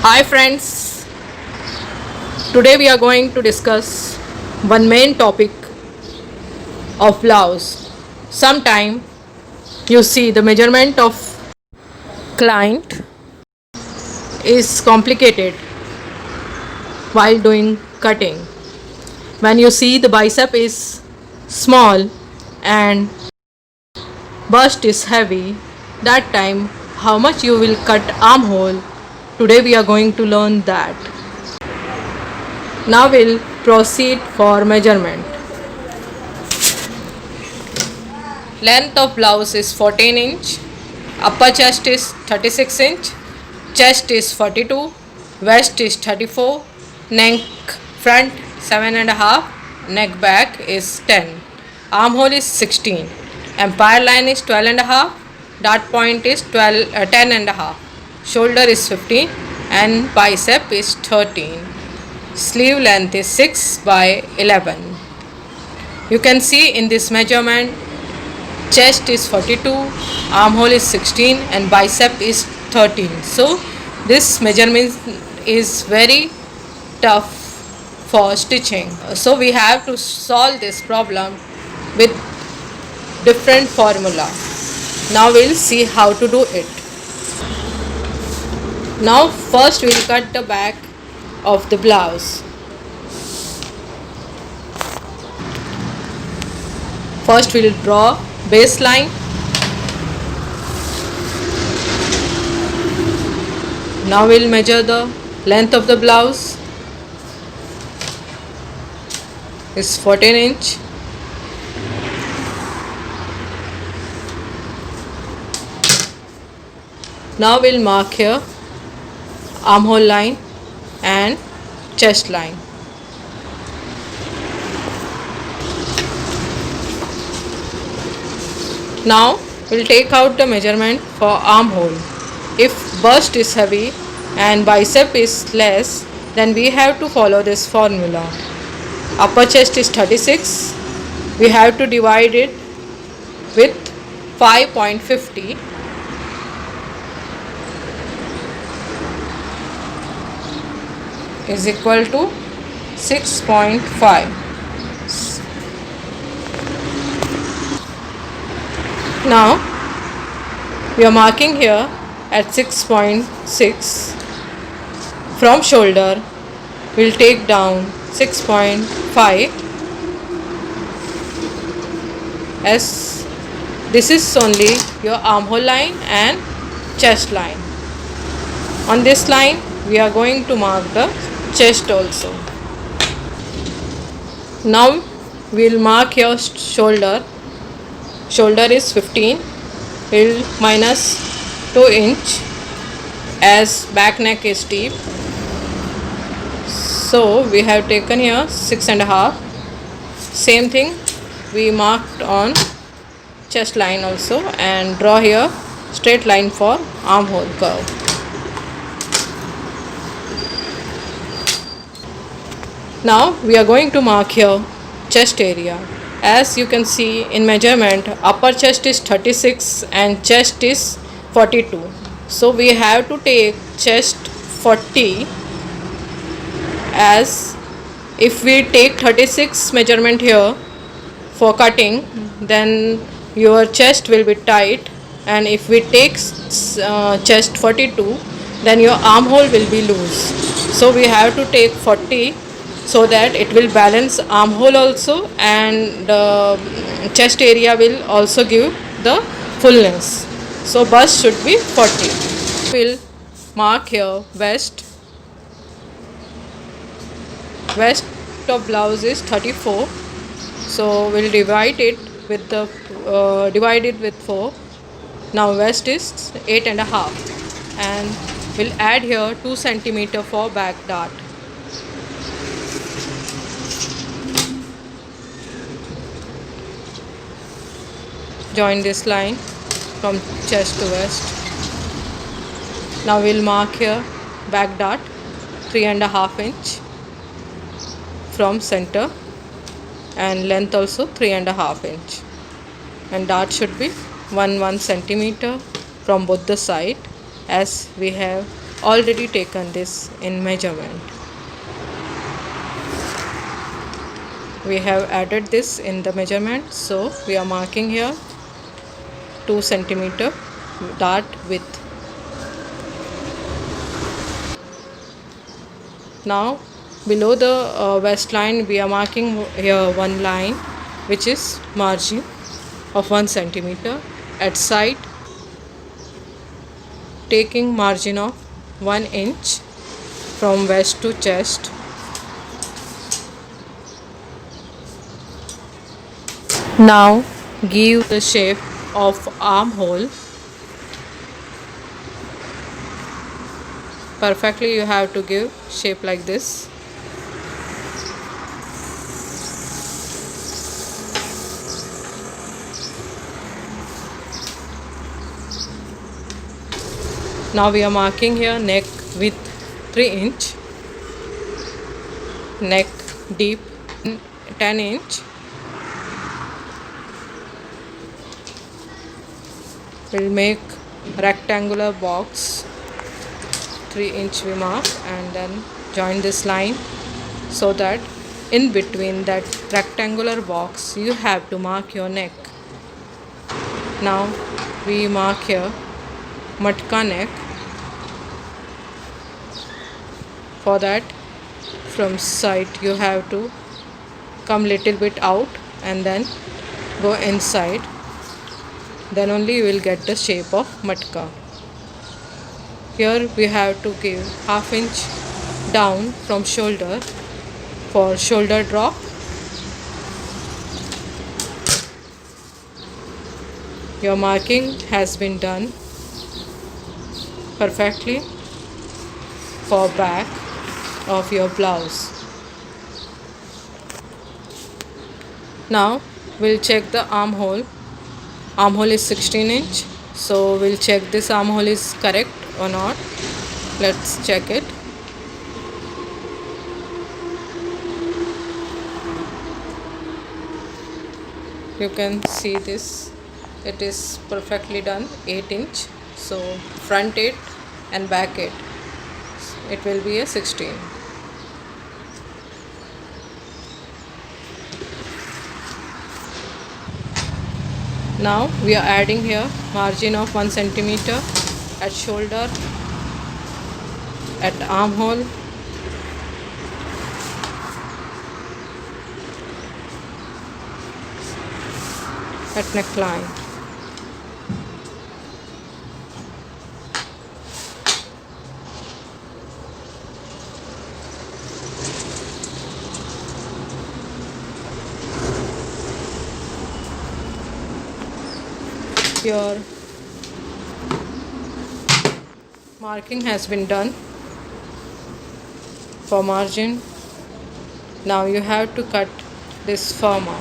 Hi friends, today we are going to discuss one main topic of blouse. Sometime you see the measurement of client is complicated while doing cutting. When you see the bicep is small and bust is heavy, that time how much you will cut armhole. Today we are going to learn that. Now we'll proceed for measurement. Length of blouse is 14 inch, upper chest is 36 inch, chest is 42, waist is 34, neck front 7.5, neck back is 10, armhole is 16, empire line is 12.5, dart point is 10.5, shoulder is 15 and bicep is 13. Sleeve length is 6 by 11. You can see in this measurement chest is 42, armhole is 16 and bicep is 13. So this measurement is very tough for stitching. So we have to solve this problem with different formula. Now we'll see how to do it. Now first we'll cut the back of the blouse. First we'll draw baseline. Now we'll measure the length of the blouse is 14 inch. Now we'll mark here armhole line and chest line. Now we'll take out the measurement for armhole. If bust is heavy and bicep is less, then we have to follow this formula. Upper chest is 36. We have to divide it with 5.50. Is equal to 6.5. Now we are marking here at 6.6. From shoulder we'll take down 6.5 as this is only your armhole line and chest line. On this line we are going to mark the chest also. Now we'll mark your shoulder. Shoulder is 15. We'll minus 2 inch as back neck is deep. So we have taken here 6.5. Same thing we marked on chest line also and draw here straight line for armhole curve. Now we are going to mark here chest area. As you can see in measurement, upper chest is 36 and chest is 42. So we have to take chest 40, as if we take 36 measurement here for cutting, then your chest will be tight, and if we take chest 42, then your armhole will be loose. So we have to take 40 so that it will balance armhole also, and chest area will also give the fullness. So bust should be 40. We'll mark here waist. Waist of blouse is 34. So we'll divide it with 4. Now waist is 8.5, and we'll add here 2 centimeter for back dart. Join this line from chest to waist. Now we'll mark here back dart 3.5 inch from center, and length also 3.5 inch, and dart should be 1 centimeter from both the side, as we have already taken this in measurement. We have added this in the measurement, so we are marking here 2 centimeter dart width. Now below the waistline we are marking here one line which is margin of 1 centimeter. At side taking margin of 1 inch from waist to chest. Now give the shape of armhole. Perfectly you have to give shape like this. Now we are marking here neck with 3 inch, neck deep 10 inch. We'll make rectangular box 3 inch we mark and then join this line so that in between that rectangular box you have to mark your neck. Now we mark here matka neck. For that from side you have to come little bit out and then go inside, then only you will get the shape of matka. Here we have to give half inch down from shoulder for shoulder drop. Your marking has been done perfectly for back of your blouse. Now we'll check the armhole. Armhole is 16 inch, so we'll check this armhole is correct or not. Let's check it. You can see this, it is perfectly done 8 inch, so front 8 and back 8, it will be a 16. Now we are adding here margin of 1 centimeter at shoulder, at armhole, at neckline. Your marking has been done for margin. Now you have to cut this forma.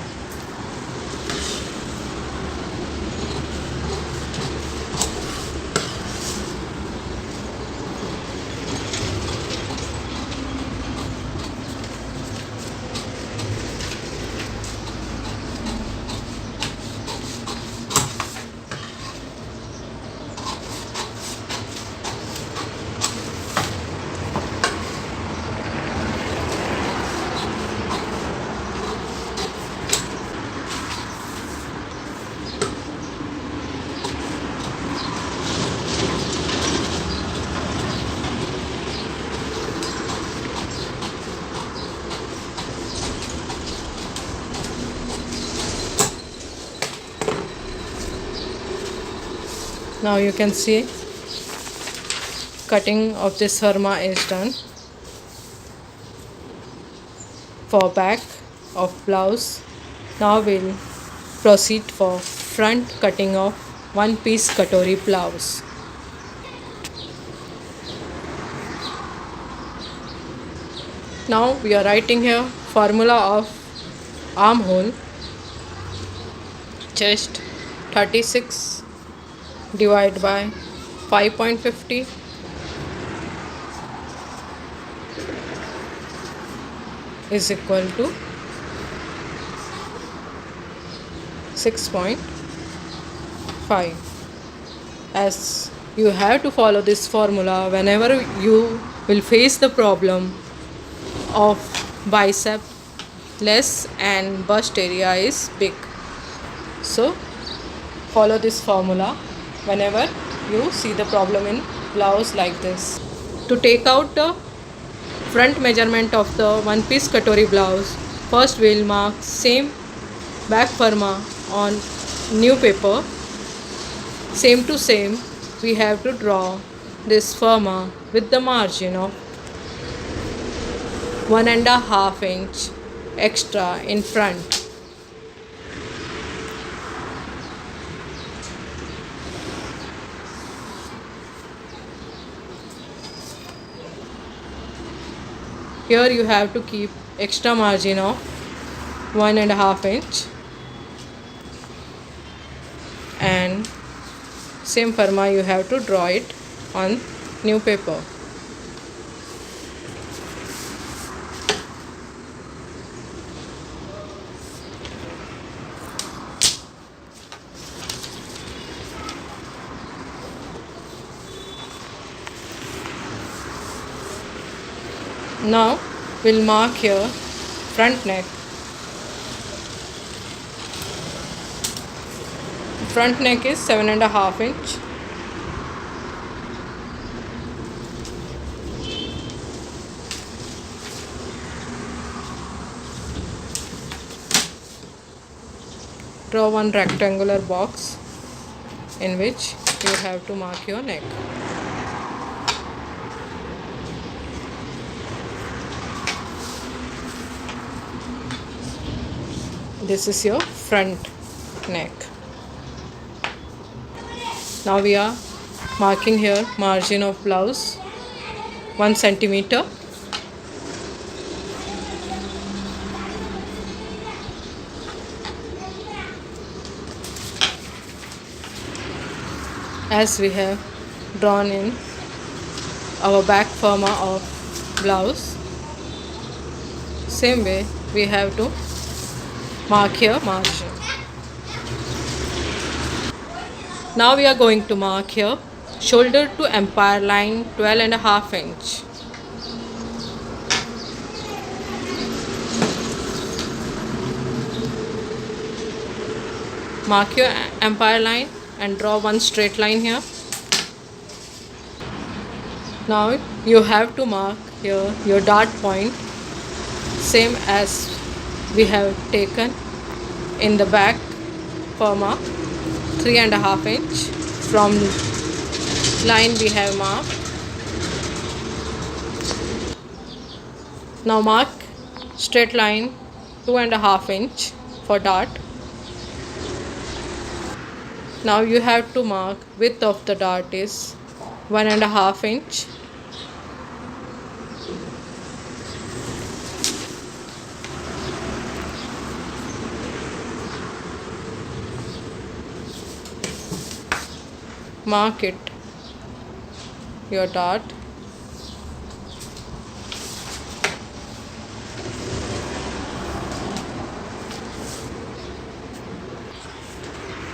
Now you can see cutting of this forma is done. For back of blouse, now we'll proceed for front cutting of one piece katori blouse. Now we are writing here formula of armhole. Chest 36 divided by 5.50 is equal to 6.5. As You have to follow this formula whenever you will face the problem of bicep less and bust area is big. So follow this formula whenever you see the problem in blouse like this. To take out the front measurement of the one piece katori blouse, first we'll mark same back firma on new paper. Same to same, we have to draw this firma with the margin of 1.5 inch extra in front. Here you have to keep extra margin of 1.5 inch, and same firma you have to draw it on new paper. Now we'll mark here front neck. Front neck is 7.5 inch. Draw one rectangular box in which you have to mark your neck. This is your front neck. Now we are marking here margin of blouse 1 centimeter. As we have drawn in our back firma of blouse, same way we have to mark here margin. Now we are going to mark here shoulder to empire line 12.5 inch. Mark your empire line and draw one straight line here. Now you have to mark here your dart point, same as we have taken in the back firma, 3.5 inch from line we have marked. Now mark straight line 2.5 inch for dart. Now you have to mark width of the dart is 1.5 inch. Mark it, your dart.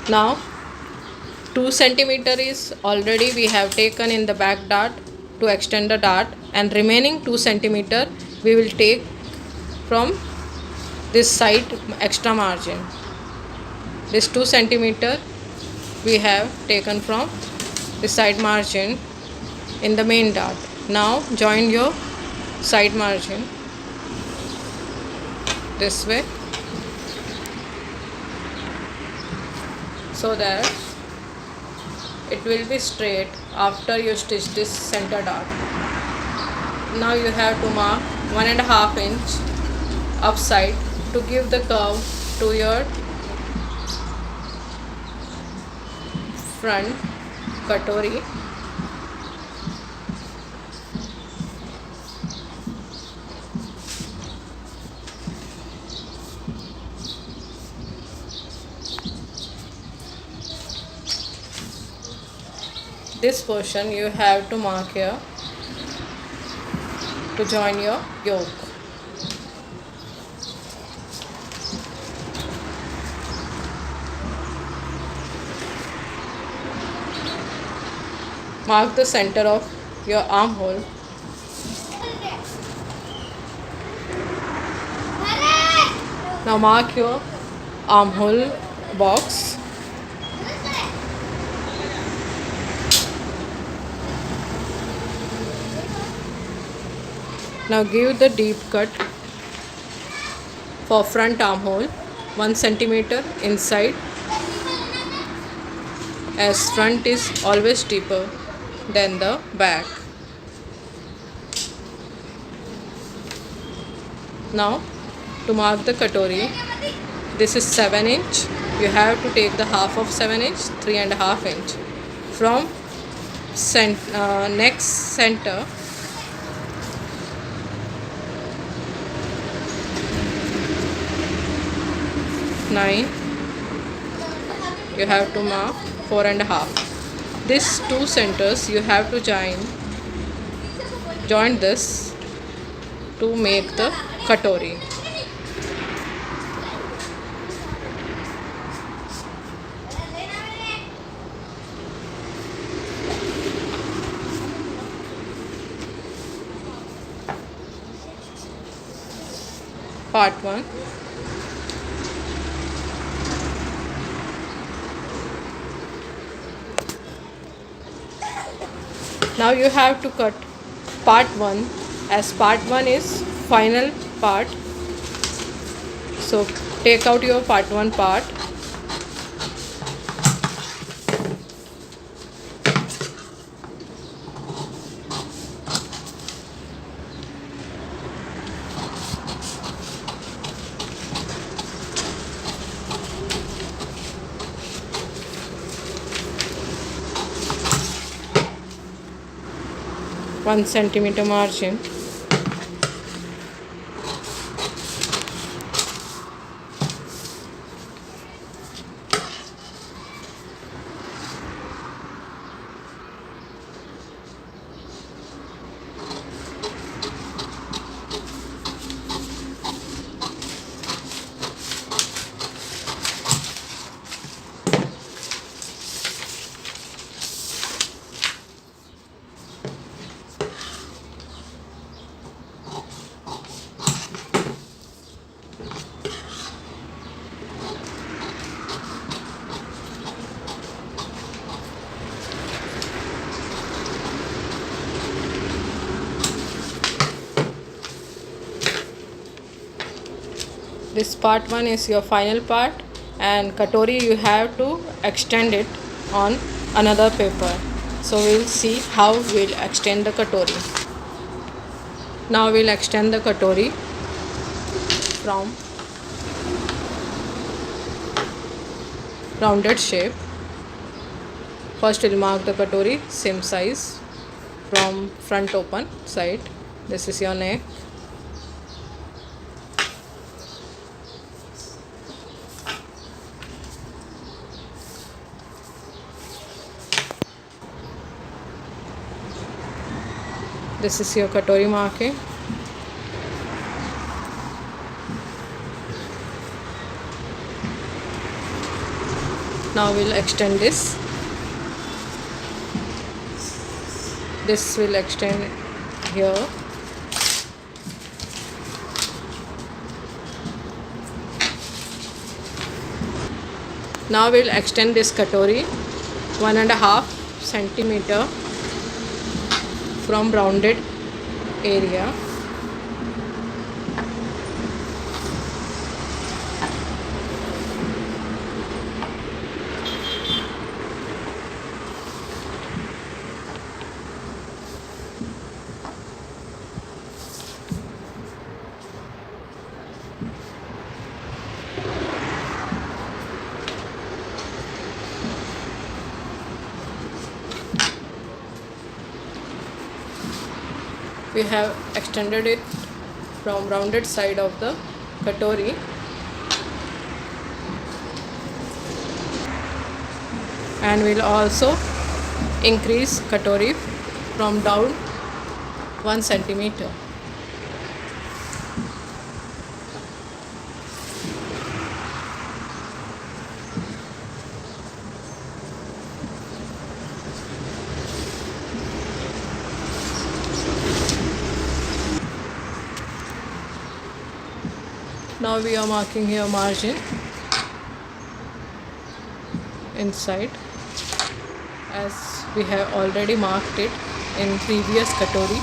Now 2 centimeter is already we have taken in the back dart to extend the dart, and remaining 2 centimeter we will take from this side extra margin. This 2 centimeter we have taken from the side margin in the main dart. Now join your side margin this way so that it will be straight after you stitch this center dart. Now you have to mark 1.5 inch upside to give the curve to your front katori. This portion you have to mark here to join your yoke. Mark the center of your armhole. Now mark your armhole box. Now give the deep cut for front armhole 1 centimeter inside, as front is always deeper than the back. Now to mark the katori, this is 7 inch. You have to take the half of 7 inch, 3.5 inch from neck center. Nine, you have to mark 4.5. These two centers you have to join this to make the katori. Part 1. Now you have to cut part 1, as part 1 is final part. So take out your part 1 part. One centimeter margin. This part 1 is your final part, and katori you have to extend it on another paper. So we'll see how we'll extend the katori. Now we'll extend the katori from rounded shape. First we'll mark the katori same size from front open side. This is your neck. This is your katori marking. Now we'll extend this. This will extend here. Now we'll extend this katori 1.5 centimeter from rounded area. We have extended it from rounded side of the katori, and we'll also increase katori from down 1 centimeter. Now we are marking here margin inside, as we have already marked it in previous katori.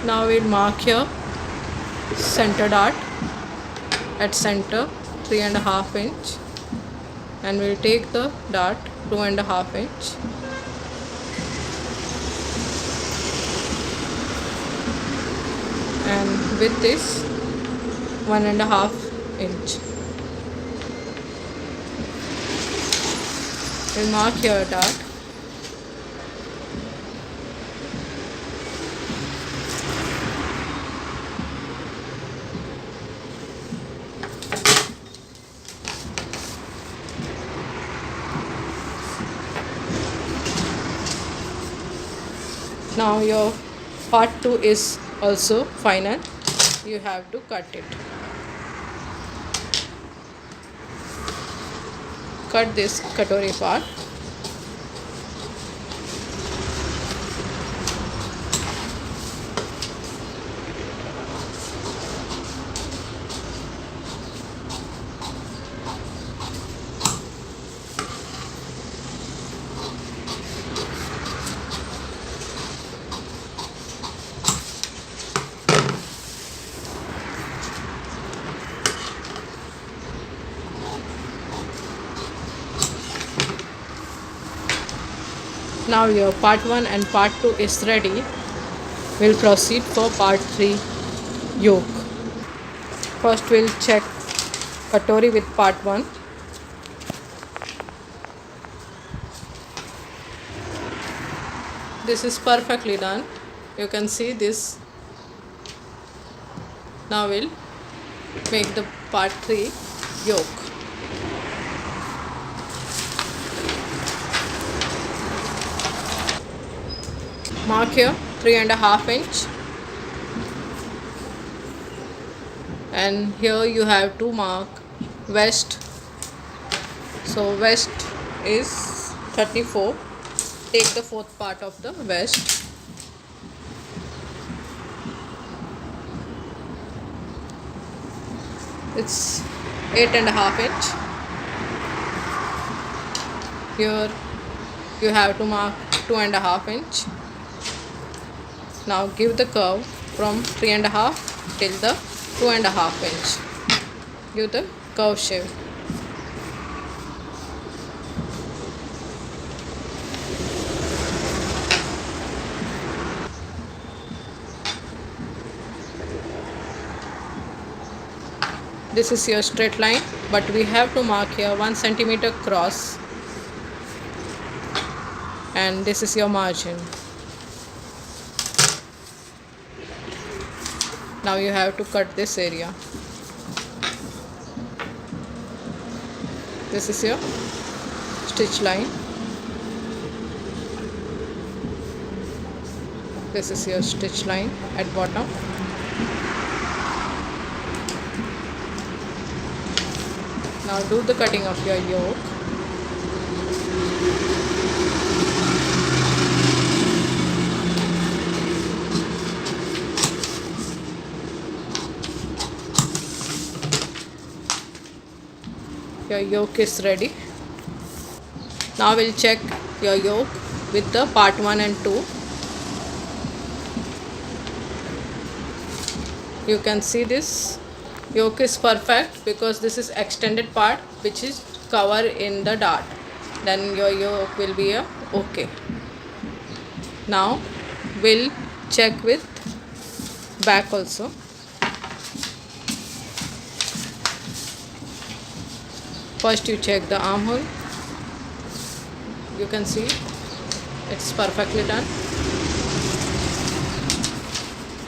Now we'll mark here center dart at center 3.5 inch, and we'll take the dart 2.5 inch, and with this 1.5 inch we'll mark here dart. Now your part 2 is also final. You have to cut it. Cut this katori part. Now your part 1 and part 2 is ready. We'll proceed for part 3 yoke. First we'll check katori with part 1. This is perfectly done. You can see this. Now we'll make the part 3 yoke. Mark here 3.5 inch, and here you have to mark west. So west is 34. Take the fourth part of the west. It's 8.5 inch. Here you have to mark 2.5 inch. Now give the curve from 3.5 till the 2.5 inch. Give the curve shape. This is your straight line, but we have to mark here 1 centimeter cross, and this is your margin. Now you have to cut this area. This is your stitch line. This is your stitch line at bottom. Now do the cutting of your yoke. Your yoke is ready. Now we'll check your yoke with the part 1 and 2. You can see this yoke is perfect because this is extended part which is covered in the dart. Then your yoke will be okay. Now we'll check with back also. First you check the armhole. You can see it's perfectly done.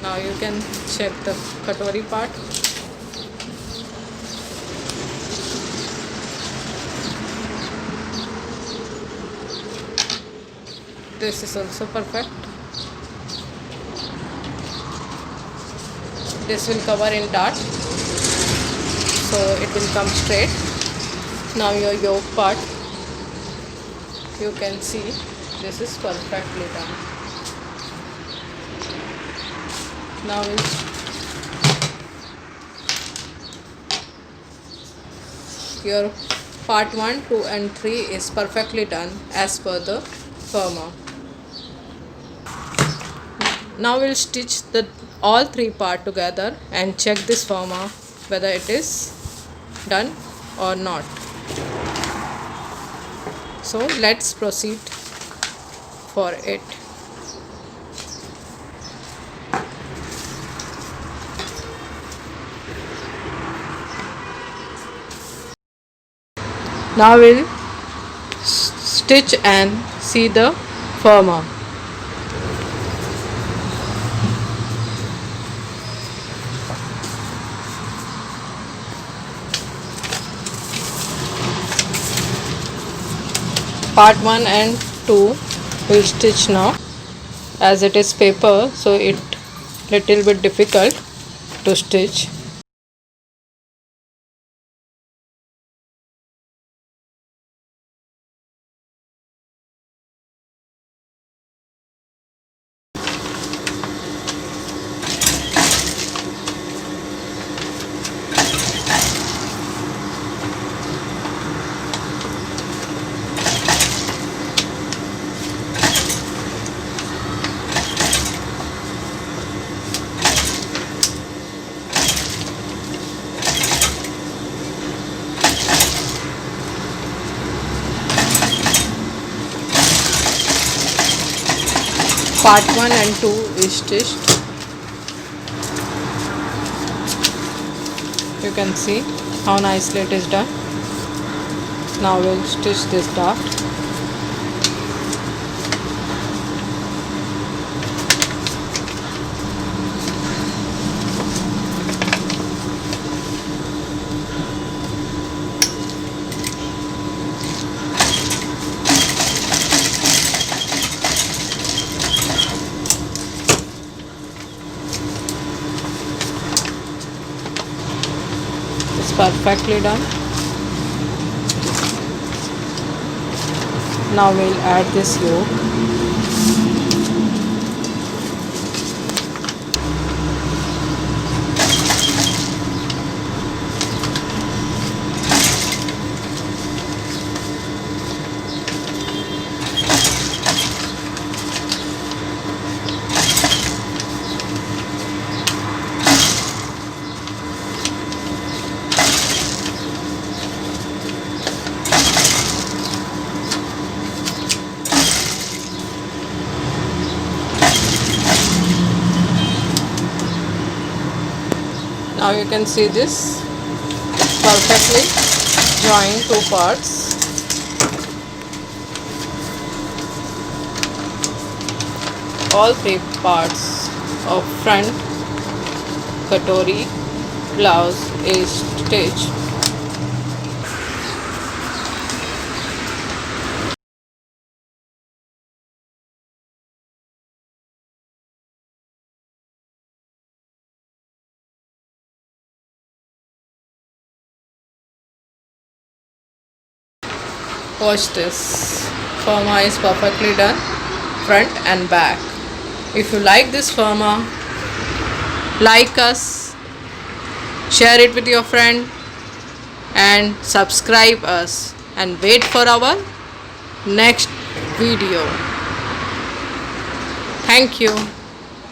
Now you can check the katori part. This is also perfect. This will cover in dart, so it will come straight. Now your yoke part, you can see this is perfectly done. Now your part 1, 2 and 3 is perfectly done as per the firma. Now we'll stitch the all three part together and check this firma whether it is done or not. So let's proceed for it. Now we'll stitch and see the firma. Part 1 and 2 will stitch now, as it is paper, so it little bit difficult to stitch. Part 1 and 2 is stitched. You can see how nicely it is done. Now we'll stitch this dart. It's perfectly done. Now we'll add this yolk. Now you can see this perfectly joined two parts. All three parts of front katori blouse is stitched. Watch this. Firma is perfectly done, front and back. If you like this firma, like us, share it with your friend and subscribe us and wait for our next video. Thank you.